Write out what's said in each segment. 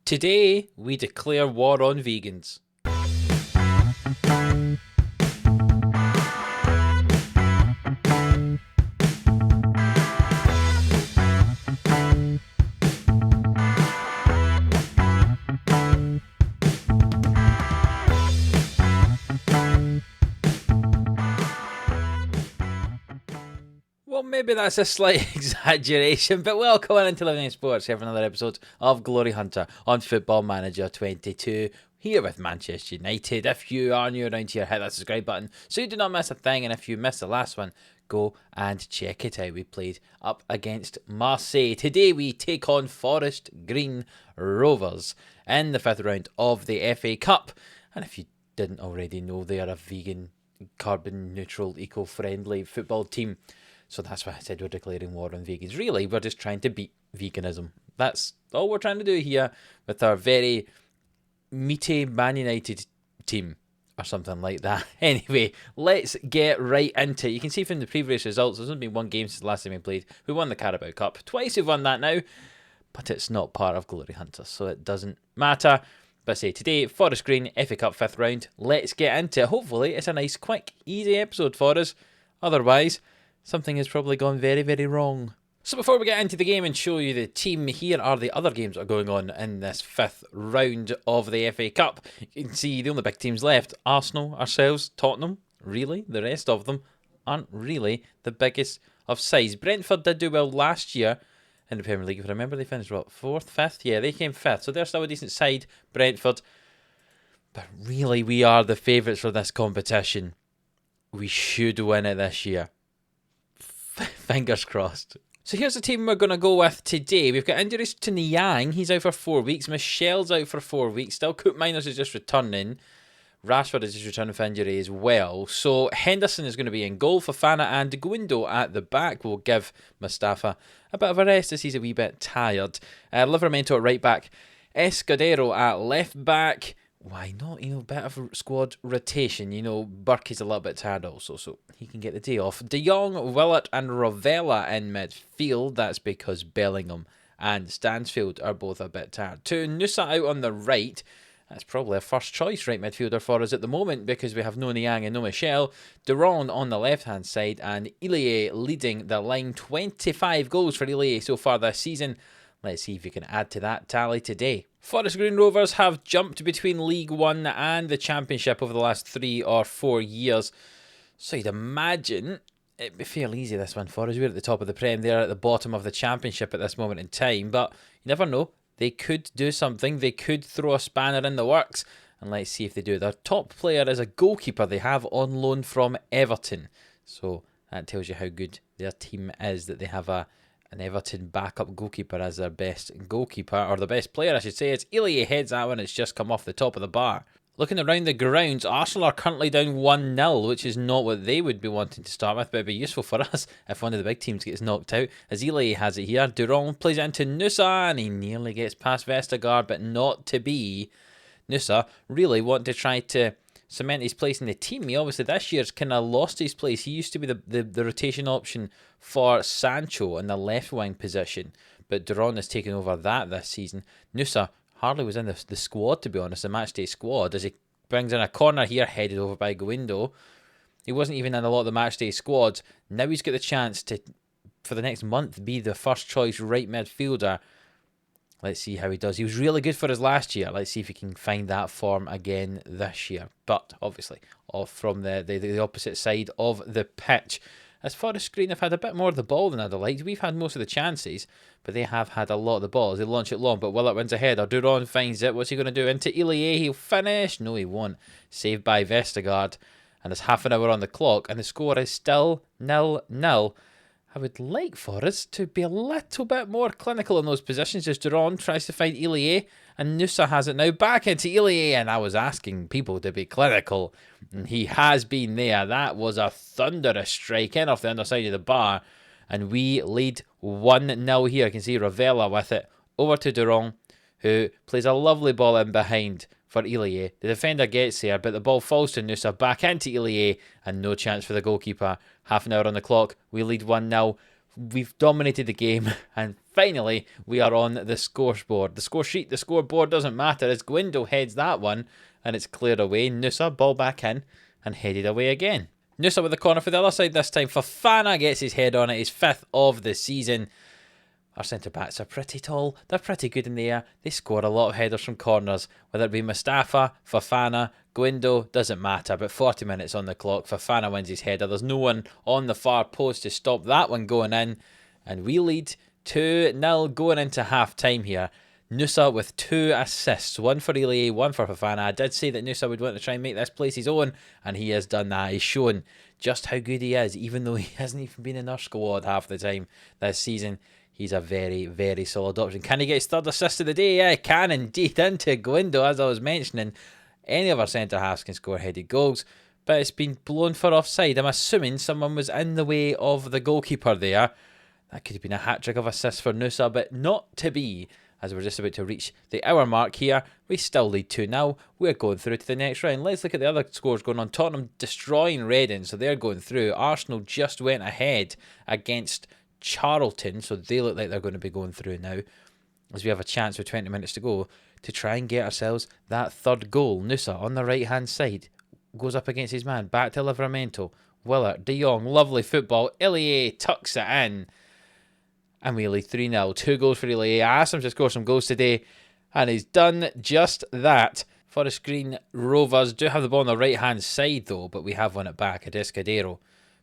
Today, we declare war on vegans. Well, maybe that's a slight exaggeration, but welcome on into Living Sports here for another episode of Glory Hunter on Football Manager 22, here with Manchester United. If you are new around here, hit that subscribe button so you do not miss a thing, and if you missed the last one, go and check it out. We played up against Marseille. Today we take on Forest Green Rovers in the 5th round of the FA Cup, and if you didn't already know, they are a vegan, carbon neutral, eco-friendly football team. So that's why I said we're declaring war on vegans. Really, we're just trying to beat veganism. That's all we're trying to do here with our very meaty Man United team or something like that. Anyway, let's get right into it. You can see from the previous results, there's only been one game since the last time we played. We won the Carabao Cup. Twice we've won that now, but it's not part of Glory Hunter, so it doesn't matter. But I say today, Forest Green, FA Cup 5th round. Let's get into it. Hopefully, it's a nice, quick, easy episode for us. Otherwise, something has probably gone very, very wrong. So before we get into the game and show you the team, here are the other games that are going on in this 5th round of the FA Cup. You can see the only big teams left: Arsenal, ourselves, Tottenham. Really, the rest of them aren't really the biggest of size. Brentford did do well last year in the Premier League. If I remember, they finished, 4th, 5th? Yeah, they came 5th. So they're still a decent side, Brentford. But really, we are the favourites for this competition. We should win it this year. Fingers crossed. So here's the team we're going to go with today. We've got injuries to Niang. He's out for 4 weeks. Michel's out for 4 weeks. Still, Coop Miners is just returning. Rashford is just returning for injury as well. So Henderson is going to be in goal. Fofana and Guindo at the back. We'll give Mustafa a bit of a rest as he's a wee bit tired. Livramento at right back. Escudero at left back. Why not? Bit of squad rotation. Burke is a little bit tired also, so he can get the day off. De Jong, Willett and Rovella in midfield. That's because Bellingham and Stansfield are both a bit tired too. Nusa out on the right. That's probably a first choice right midfielder for us at the moment because we have no Niang and no Michel. Duron on the left-hand side and Ilie leading the line. 25 goals for Ilie so far this season. Let's see if we can add to that tally today. Forest Green Rovers have jumped between League One and the Championship over the last 3 or 4 years. So you'd imagine it'd be fairly easy, this one for us. We're at the top of the Prem. They're at the bottom of the Championship at this moment in time. But you never know. They could do something. They could throw a spanner in the works. And let's see if they do. Their top player is a goalkeeper they have on loan from Everton. So that tells you how good their team is, that they have an Everton backup goalkeeper as their best goalkeeper, or the best player I should say. It's Ilie heads that one. It's just come off the top of the bar. Looking around the grounds, Arsenal are currently down 1-0, which is not what they would be wanting to start with, but it'd be useful for us if one of the big teams gets knocked out, as Ilie has it here. Duron plays it into Nusa, and he nearly gets past Vestergaard, but not to be. Nusa really wanting to try to cement his place in the team. He obviously this year's kind of lost his place. He used to be the rotation option for Sancho in the left wing position, but Duron has taken over that this season. Nusa hardly was in the squad, to be honest, the matchday squad, as he brings in a corner here, headed over by Guindo. He wasn't even in a lot of the matchday squads. Now he's got the chance to, for the next month, be the first choice right midfielder. Let's see how he does. He was really good for us last year. Let's see if he can find that form again this year. But obviously, off from the opposite side of the pitch. As Forest Green have had a bit more of the ball than I'd have liked. We've had most of the chances, but they have had a lot of the balls. They launch it long, but Willett wins ahead. Duron finds it. What's he going to do? Into Ilie. He'll finish. No, he won't. Saved by Vestergaard. And there's half an hour on the clock, and the score is still 0-0. I would like for us to be a little bit more clinical in those positions as Duron tries to find Ilie, and Nusa has it now back into Ilie, and I was asking people to be clinical, and he has been there. That was a thunderous strike in off the underside of the bar, and we lead 1-0 here. You can see Rovella with it over to Duron, who plays a lovely ball in behind for Ilie. The defender gets there, but the ball falls to Nusa, back into Ilie, and no chance for the goalkeeper. Half an hour on the clock. We lead 1-0. We've dominated the game, and finally we are on the scoreboard. The score sheet, the scoreboard doesn't matter as Guindo heads that one, and it's cleared away. Nusa, ball back in, and headed away again. Nusa with the corner for the other side this time. Fofana gets his head on it, his 5th of the season. Our centre-backs are pretty tall. They're pretty good in the air. They score a lot of headers from corners. Whether it be Mustafa, Fofana, Guindo, doesn't matter. But 40 minutes on the clock. Fofana wins his header. There's no one on the far post to stop that one going in. And we lead 2-0 going into half-time here. Nusa with 2 assists. One for Ilie, one for Fofana. I did say that Nusa would want to try and make this place his own. And he has done that. He's shown just how good he is. Even though he hasn't even been in our squad half the time this season. He's a very, very solid option. Can he get his 3rd assist of the day? Yeah, he can indeed. Into Guindo, as I was mentioning. Any of our centre-halves can score headed goals, but it's been blown for offside. I'm assuming someone was in the way of the goalkeeper there. That could have been a hat-trick of assists for Nusa, but not to be, as we're just about to reach the hour mark here. We still lead 2-0. We're going through to the next round. Let's look at the other scores going on. Tottenham destroying Reading, so they're going through. Arsenal just went ahead against Charlton, so they look like they're going to be going through now, as we have a chance with 20 minutes to go to try and get ourselves that 3rd goal. Nusa on the right hand side goes up against his man, back to Livramento. Willard, De Jong, lovely football. Ilie tucks it in, and we lead 3-0. 2 goals for Ilie. I asked him to score some goals today, and he's done just that. Forest Green Rovers do have the ball on the right hand side though, but we have won it back. Adescadero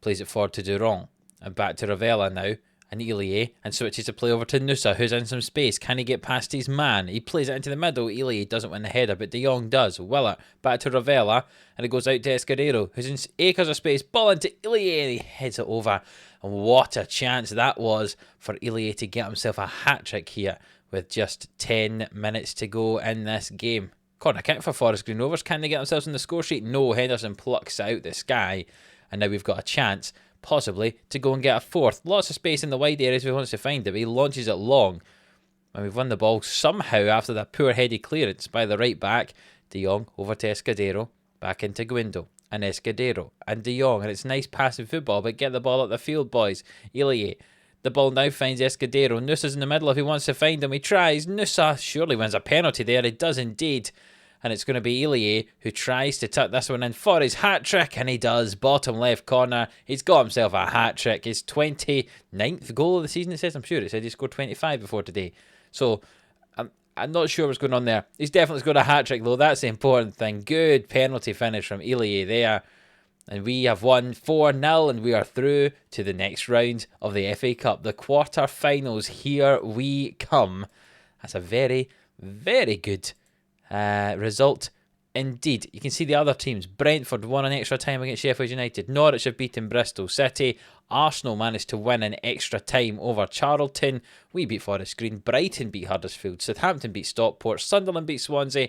plays it forward to Durand. And back to Ravella now, and Ilie, and switches to play over to Nusa, who's in some space. Can he get past his man? He plays it into the middle. Ilie doesn't win the header, but De Jong does. Willard, back to Ravella, and it goes out to Escudero, who's in acres of space. Ball into Ilie, and he heads it over. And what a chance that was for Ilie to get himself a hat-trick here, with just 10 minutes to go in this game. Corner kick for Forest Green Rovers. Can they get themselves on the score sheet? No, Henderson plucks out the sky, and now we've got a chance possibly to go and get a 4th. Lots of space in the wide areas if he wants to find it, but he launches it long. And we've won the ball somehow after that poor headed clearance by the right back. De Jong over to Escudero, back into Guindo, and Escudero, and De Jong, and it's nice passing football, but get the ball up the field, boys. Ilie, the ball now finds Escudero. Nusa's in the middle if he wants to find him. He tries. Nusa surely wins a penalty there. He does indeed. And it's going to be Ilie who tries to tuck this one in for his hat-trick, and he does. Bottom left corner. He's got himself a hat-trick. His 29th goal of the season, it says. I'm sure it said he scored 25 before today. So, I'm not sure what's going on there. He's definitely scored a hat-trick, though. That's the important thing. Good penalty finish from Ilie there. And we have won 4-0, and we are through to the next round of the FA Cup. The quarter-finals, here we come. That's a very, very good result indeed. You can see the other teams. Brentford won an extra time against Sheffield United. Norwich have beaten Bristol City. Arsenal managed to win an extra time over Charlton. We beat Forest Green. Brighton beat Huddersfield. Southampton beat Stockport. Sunderland beat Swansea.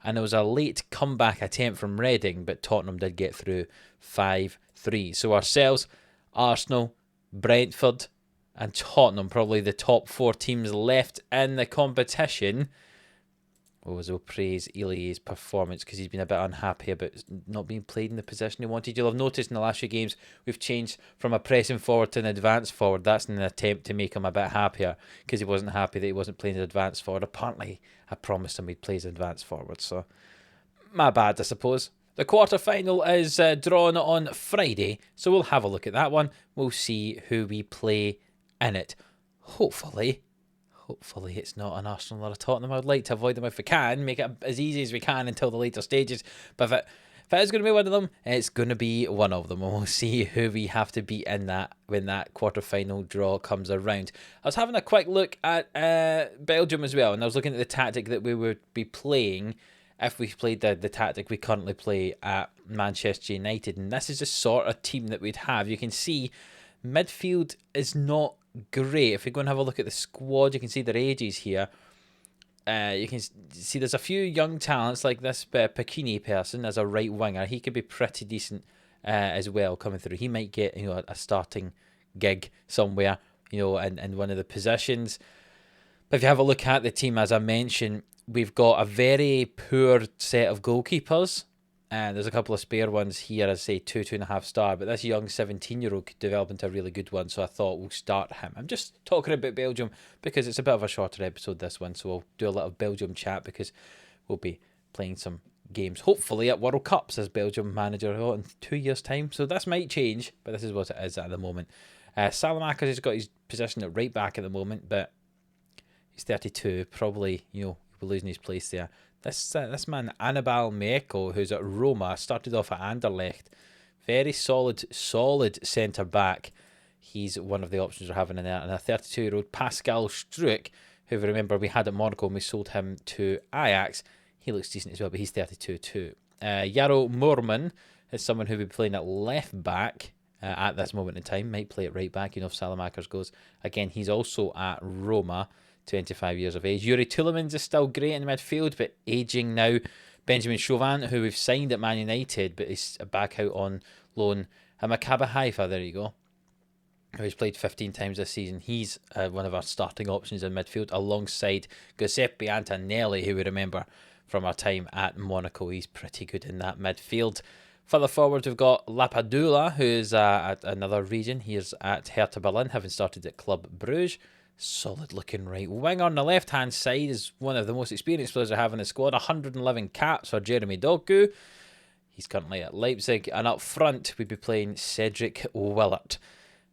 And there was a late comeback attempt from Reading, but Tottenham did get through 5-3. So ourselves, Arsenal, Brentford and Tottenham, probably the top 4 teams left in the competition. We'll praise Ilie's performance because he's been a bit unhappy about not being played in the position he wanted. You'll have noticed in the last few games we've changed from a pressing forward to an advance forward. That's in an attempt to make him a bit happier because he wasn't happy that he wasn't playing as advance forward. Apparently, I promised him he'd play as advance forward, so my bad, I suppose. The quarter-final is drawn on Friday, so we'll have a look at that one. We'll see who we play in it. Hopefully it's not an Arsenal or a Tottenham. I would like to avoid them if we can, make it as easy as we can until the later stages. But if it is going to be one of them, it's going to be one of them. And we'll see who we have to beat in that when that quarter-final draw comes around. I was having a quick look at Belgium as well, and I was looking at the tactic that we would be playing if we played the tactic we currently play at Manchester United. And this is the sort of team that we'd have. You can see midfield is not great. If we go and have a look at the squad, you can see their ages here. You can see there's a few young talents like this Pacini person as a right winger. He could be pretty decent as well coming through. He might get a starting gig somewhere in one of the positions. But if you have a look at the team, as I mentioned, we've got a very poor set of goalkeepers. And there's a couple of spare ones here, as I say, 2.5 star. But this young 17-year-old could develop into a really good one, so I thought we'll start him. I'm just talking about Belgium because it's a bit of a shorter episode, this one. So we'll do a little Belgium chat because we'll be playing some games, hopefully at World Cups as Belgium manager in 2 years' time. So this might change, but this is what it is at the moment. Salamakers has got his position at right back at the moment, but he's 32. Probably, he'll be losing his place there. This man, Annabelle Meko, who's at Roma, started off at Anderlecht. Very solid centre-back. He's one of the options we're having in there. And a 32-year-old Pascal Struik, who, if you remember, we had at Monaco and we sold him to Ajax. He looks decent as well, but he's 32 too. Jaro Moorman is someone who will be playing at left-back at this moment in time. Might play at right-back, if Salamakers goes. Again, he's also at Roma. 25 years of age. Yuri Tielemans is still great in midfield, but ageing now. Benjamin Chauvin, who we've signed at Man United, but he's back out on loan. Maccabi Haifa, there you go. Who's played 15 times this season. He's one of our starting options in midfield, alongside Giuseppe Antonelli, who we remember from our time at Monaco. He's pretty good in that midfield. Further forward, we've got Lapadula, who's at another region. He is at Hertha Berlin, having started at Club Brugge. Solid looking right wing. On the left hand side is one of the most experienced players I have in the squad. 111 caps for Jeremy Doku. He's currently at Leipzig. And up front we'd be playing Cedric Willert,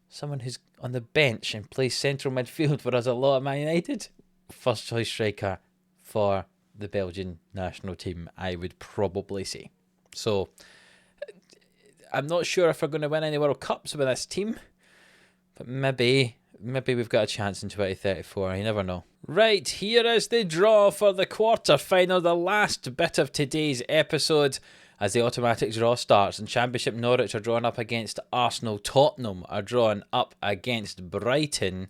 someone who's on the bench and plays central midfield for us a lot at Man United. First choice striker for the Belgian national team, I would probably say. So I'm not sure if we're going to win any World Cups with this team, but maybe we've got a chance in 2034. You never know. Right, here is the draw for the quarter-final, the last bit of today's episode, as the automatic draw starts. And Championship Norwich are drawn up against Arsenal. Tottenham are drawn up against Brighton.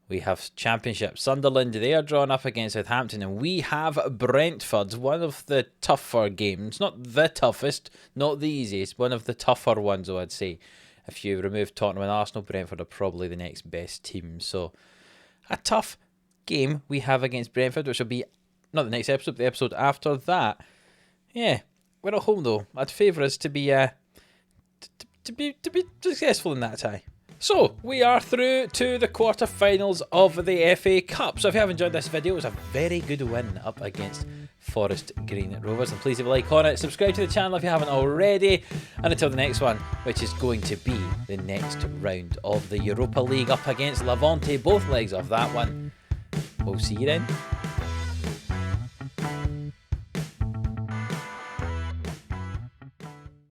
We have Championship Sunderland. They are drawn up against Southampton. And we have Brentford, one of the tougher games. Not the toughest, not the easiest. One of the tougher ones, I'd say. If you remove Tottenham and Arsenal, Brentford are probably the next best team. So, a tough game we have against Brentford, which will be not the next episode, but the episode after that. Yeah, we're at home though. I'd favour us to be successful in that tie. So, we are through to the quarterfinals of the FA Cup. So if you have enjoyed this video, it was a very good win up against Forest Green Rovers. And please leave a like on it. Subscribe to the channel if you haven't already. And until the next one, which is going to be the next round of the Europa League up against Levante. Both legs of that one. We'll see you then.